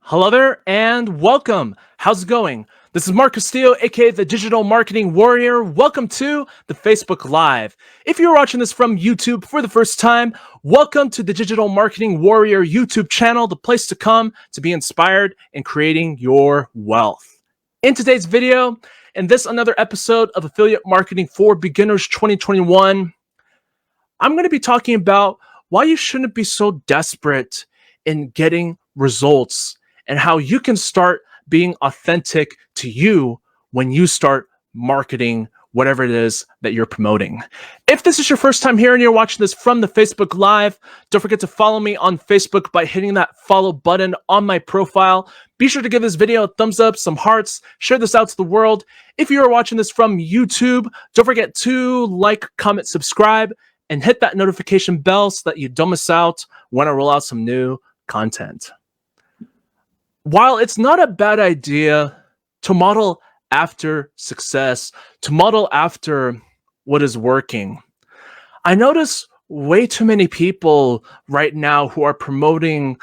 Hello there and welcome. How's it going? This is Mark Castillo, aka the Digital Marketing Warrior. Welcome to the Facebook Live. If you're watching this from YouTube for the first time, welcome to the Digital Marketing Warrior YouTube channel, the place to come to be inspired in creating your wealth. In today's video, and this another episode of Affiliate Marketing for Beginners 2021, I'm going to be talking about why you shouldn't be so desperate in getting results and how you can start being authentic to you when you start marketing whatever it is that you're promoting. If this is your first time here and you're watching this from the Facebook Live, don't forget to follow me on Facebook by hitting that follow button on my profile. Be sure to give this video a thumbs up, some hearts, share this out to the world. If you are watching this from YouTube, don't forget to like, comment, subscribe, and hit that notification bell so that you don't miss out when I roll out some new content. While it's not a bad idea to model after success, to model after what is working, I notice way too many people right now who are promoting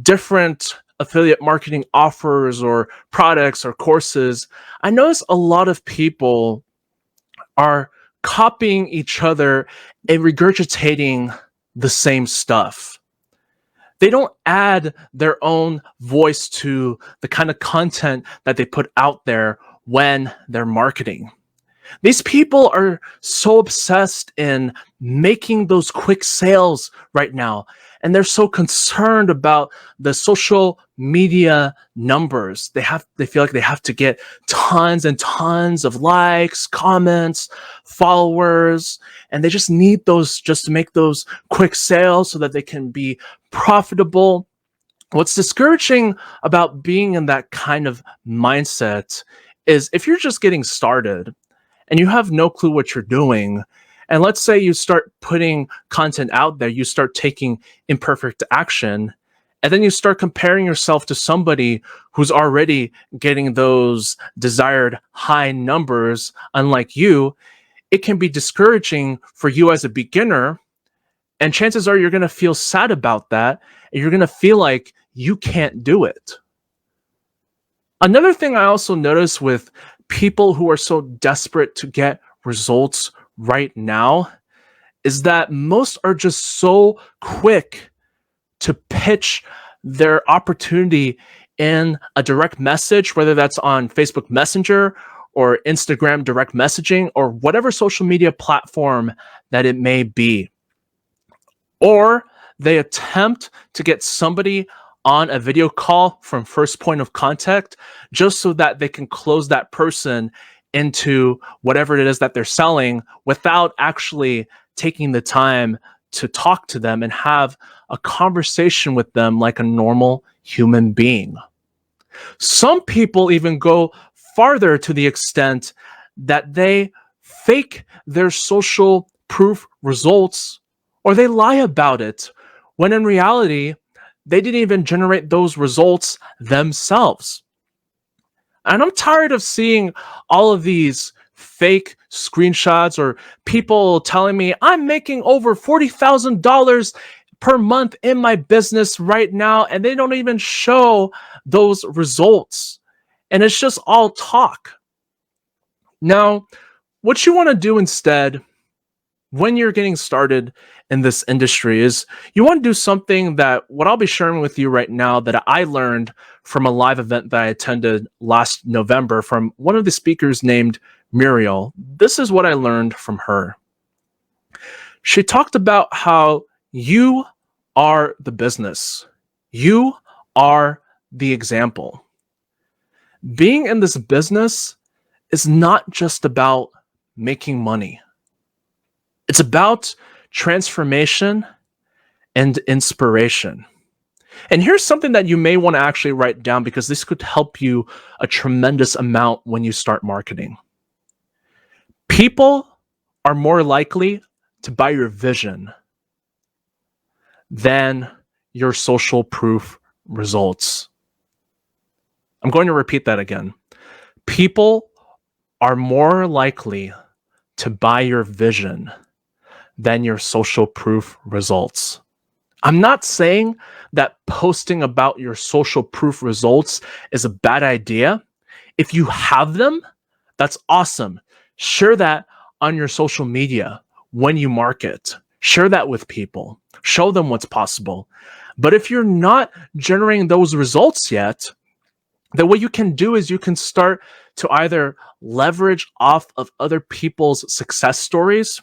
different affiliate marketing offers or products or courses. I notice a lot of people are copying each other and regurgitating the same stuff. They don't add their own voice to the kind of content that they put out there when they're marketing. These people are so obsessed in making those quick sales right now, and they're so concerned about the social media numbers. They feel like they have to get tons and tons of likes, comments, followers, and they just need those just to make those quick sales so that they can be profitable. What's discouraging about being in that kind of mindset is if you're just getting started and you have no clue what you're doing, and let's say you start putting content out there, you start taking imperfect action, and then you start comparing yourself to somebody who's already getting those desired high numbers, unlike you, it can be discouraging for you as a beginner. And chances are you're going to feel sad about that, and you're going to feel like you can't do it. Another thing I also notice with people who are so desperate to get results right now is that most are just so quick to pitch their opportunity in a direct message, whether that's on Facebook Messenger or Instagram direct messaging or whatever social media platform that it may be. Or they attempt to get somebody on a video call from first point of contact just so that they can close that person into whatever it is that they're selling without actually taking the time to talk to them and have a conversation with them like a normal human being. Some people even go farther to the extent that they fake their social proof results or they lie about it, when in reality, they didn't even generate those results themselves. And I'm tired of seeing all of these fake screenshots or people telling me I'm making over $40,000 per month in my business right now, and they don't even show those results. And it's just all talk. Now, what you want to do instead when you're getting started in this industry is you want to do something that what I'll be sharing with you right now that I learned from a live event that I attended last November from one of the speakers named Muriel. This is what I learned from her. She talked about how you are the business. You are the example. Being in this business is not just about making money. It's about transformation and inspiration. And here's something that you may want to actually write down because this could help you a tremendous amount when you start marketing. People are more likely to buy your vision than your social proof results. I'm going to repeat that again. People are more likely to buy your vision than your social proof results. I'm not saying that posting about your social proof results is a bad idea. If you have them, that's awesome. Share that on your social media when you market. Share that with people. Show them what's possible. But if you're not generating those results yet, then what you can do is you can start to either leverage off of other people's success stories,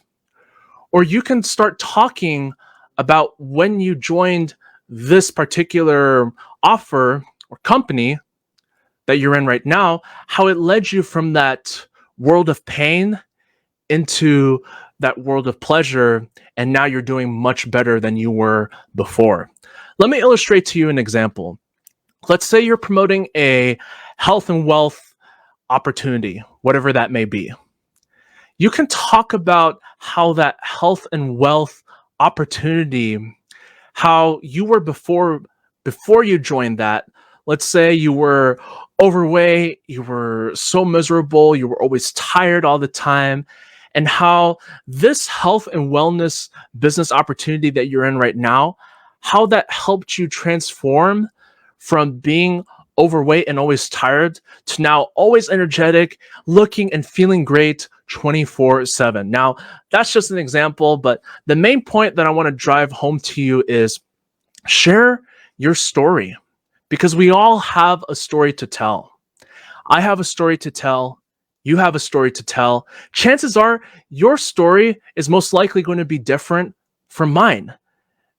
or you can start talking about when you joined this particular offer or company that you're in right now, how it led you from that world of pain into that world of pleasure, and now you're doing much better than you were before. Let me illustrate to you an example. Let's say you're promoting a health and wealth opportunity, whatever that may be. You can talk about how that health and wealth opportunity, how you were before you joined that. Let's say you were overweight, you were so miserable, you were always tired all the time, and how this health and wellness business opportunity that you're in right now, how that helped you transform from being overweight and always tired to now always energetic, looking and feeling great 24/7. Now, that's just an example, but the main point that I want to drive home to you is share your story, because we all have a story to tell. I have a story to tell. You have a story to tell. Chances are your story is most likely going to be different from mine.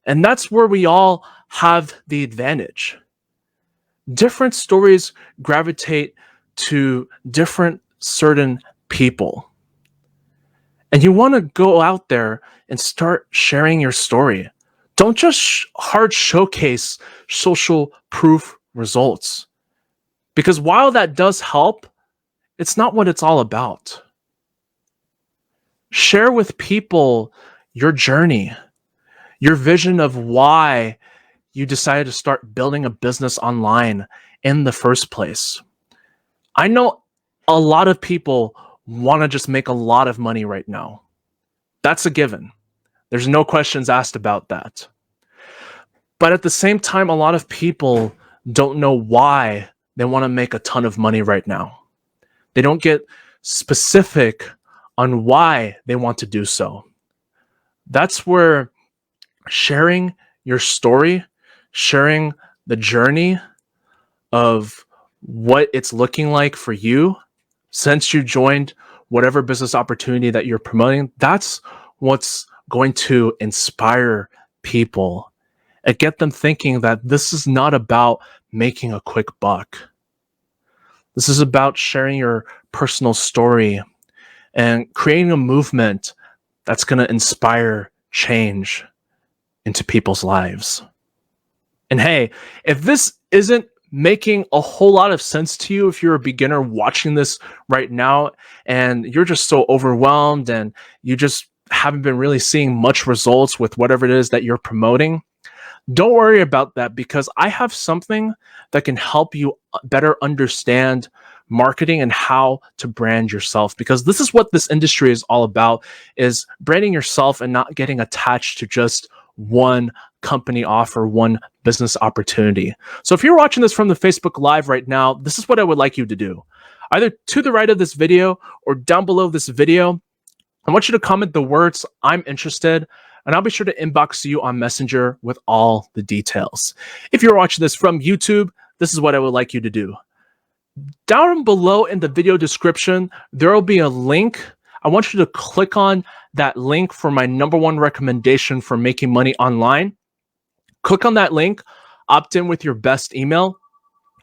And that's where we all have the advantage. Different stories gravitate to different certain people. And you want to go out there and start sharing your story. Don't just hard showcase social proof results. Because while that does help, it's not what it's all about. Share with people your journey, your vision of why you decided to start building a business online in the first place. I know a lot of people want to just make a lot of money right now. That's a given. There's no questions asked about that. But at the same time, a lot of people don't know why they want to make a ton of money right now. They don't get specific on why they want to do so. That's where sharing your story, sharing the journey of what it's looking like for you since you joined whatever business opportunity that you're promoting, that's what's going to inspire people and get them thinking that this is not about making a quick buck. This is about sharing your personal story and creating a movement that's going to inspire change into people's lives. And hey, if this isn't making a whole lot of sense to you, if you're a beginner watching this right now and you're just so overwhelmed and you just haven't been really seeing much results with whatever it is that you're promoting, don't worry about that, because I have something that can help you better understand marketing and how to brand yourself, because this is what this industry is all about, is branding yourself and not getting attached to just one company offer, one business opportunity. So if you're watching this from the Facebook Live right now, this is what I would like you to do. Either to the right of this video or down below this video, I want you to comment the words "I'm interested," and I'll be sure to inbox you on Messenger with all the details. If you're watching this from YouTube, this is what I would like you to do. Down below in the video description, there will be a link. I want you to click on that link for my #1 recommendation for making money online. Click on that link, opt in with your best email.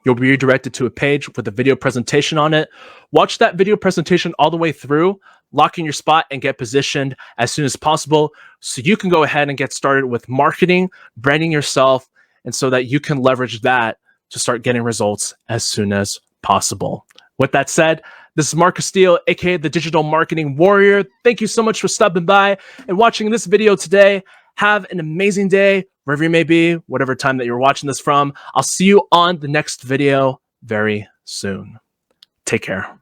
You'll be redirected to a page with a video presentation on it. Watch that video presentation all the way through, lock in your spot, and get positioned as soon as possible so you can go ahead and get started with marketing, branding yourself, and so that you can leverage that to start getting results as soon as possible. With that said, this is Mark Castillo, aka the Digital Marketing Warrior. Thank you so much for stopping by and watching this video today. Have an amazing day, wherever you may be, whatever time that you're watching this from. I'll see you on the next video very soon. Take care.